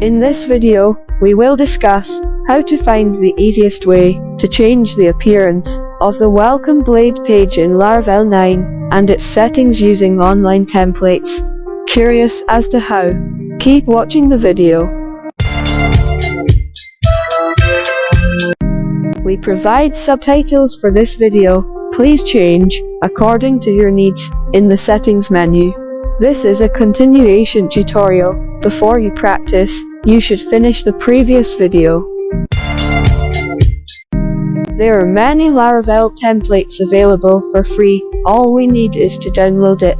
In this video, we will discuss how to find the easiest way to change the appearance of the Welcome Blade page in Laravel 9 and its settings using online templates. Curious as to how? Keep watching the video. We provide subtitles for this video. Please change according to your needs in the settings menu. This is a continuation tutorial. Before you practice, you should finish the previous video. There are many Laravel templates available for free. All we need is to download it.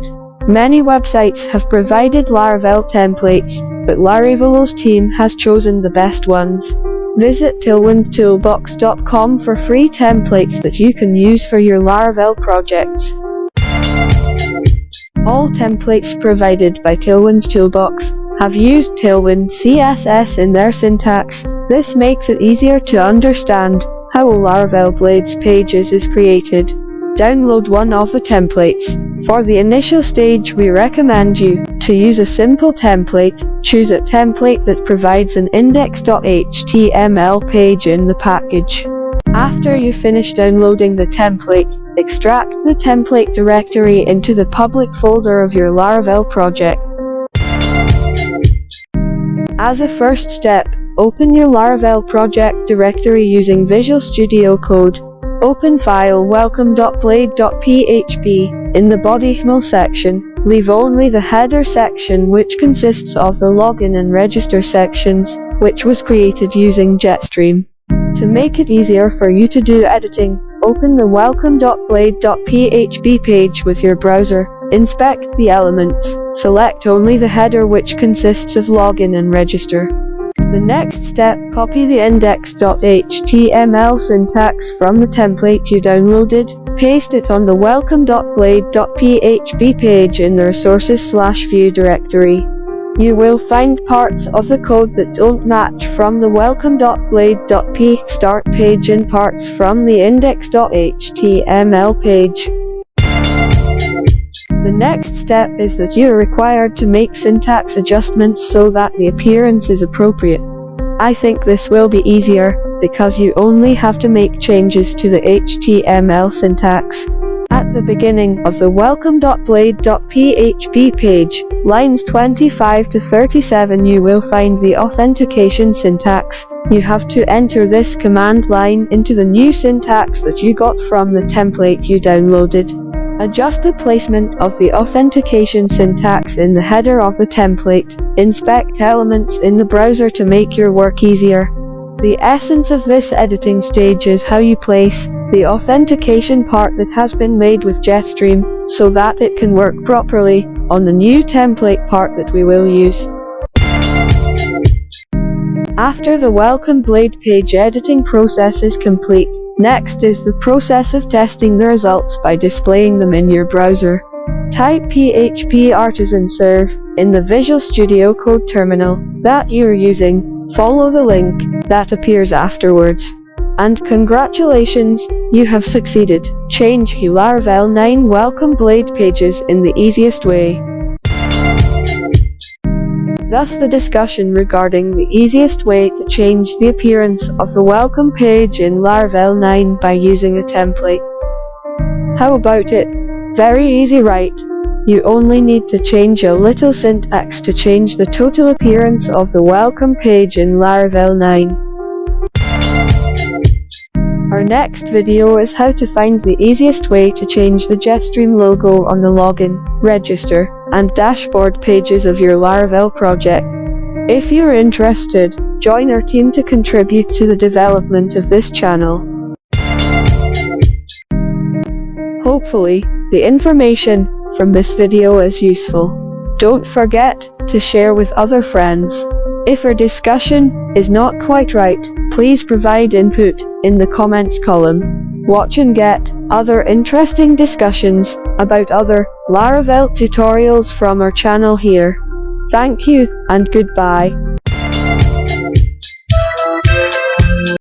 Many websites have provided Laravel templates, but Laravel's team has chosen the best ones. Visit tailwindtoolbox.com for free templates that you can use for your Laravel projects. All templates provided by Tailwind Toolbox have used Tailwind CSS in their syntax. This makes it easier to understand how a Laravel Blades pages is created. Download one of the templates. For the initial stage, we recommend you to use a simple template. Choose a template that provides an index.html page in the package. After you finish downloading the template, extract the template directory into the public folder of your Laravel project. As a first step, open your Laravel project directory using Visual Studio Code. Open file welcome.blade.php. In the body HTML section, leave only the header section, which consists of the login and register sections, which was created using Jetstream. To make it easier for you to do editing, open the welcome.blade.php page with your browser. Inspect the elements. Select only the header, which consists of login and register. The next step, copy the index.html syntax from the template you downloaded, paste it on the welcome.blade.php page in the resources/view directory. You will find parts of the code that don't match from the welcome.blade.php start page and parts from the index.html page. The next step is that you are required to make syntax adjustments so that the appearance is appropriate. I think this will be easier, because you only have to make changes to the HTML syntax. At the beginning of the welcome.blade.php page, lines 25 to 37, you will find the authentication syntax. You have to enter this command line into the new syntax that you got from the template you downloaded. Adjust the placement of the authentication syntax in the header of the template. Inspect elements in the browser to make your work easier. The essence of this editing stage is how you place the authentication part that has been made with Jetstream, so that it can work properly on the new template part that we will use. After the Welcome Blade page editing process is complete, next is the process of testing the results by displaying them in your browser. Type PHP Artisan Serve in the Visual Studio Code terminal that you're using. Follow the link that appears afterwards. And congratulations, you have succeeded. Change the Laravel 9 Welcome Blade pages in the easiest way. Thus the discussion regarding the easiest way to change the appearance of the welcome page in Laravel 9 by using a template. How about it? Very easy, right? You only need to change a little syntax to change the total appearance of the welcome page in Laravel 9. Our next video is how to find the easiest way to change the Jetstream logo on the login, register, and dashboard pages of your Laravel project. If you're interested, join our team to contribute to the development of this channel. Hopefully, the information from this video is useful. Don't forget to share with other friends. If our discussion is not quite right, please provide input in the comments column. Watch and get other interesting discussions about other Laravel tutorials from our channel here. Thank you and goodbye.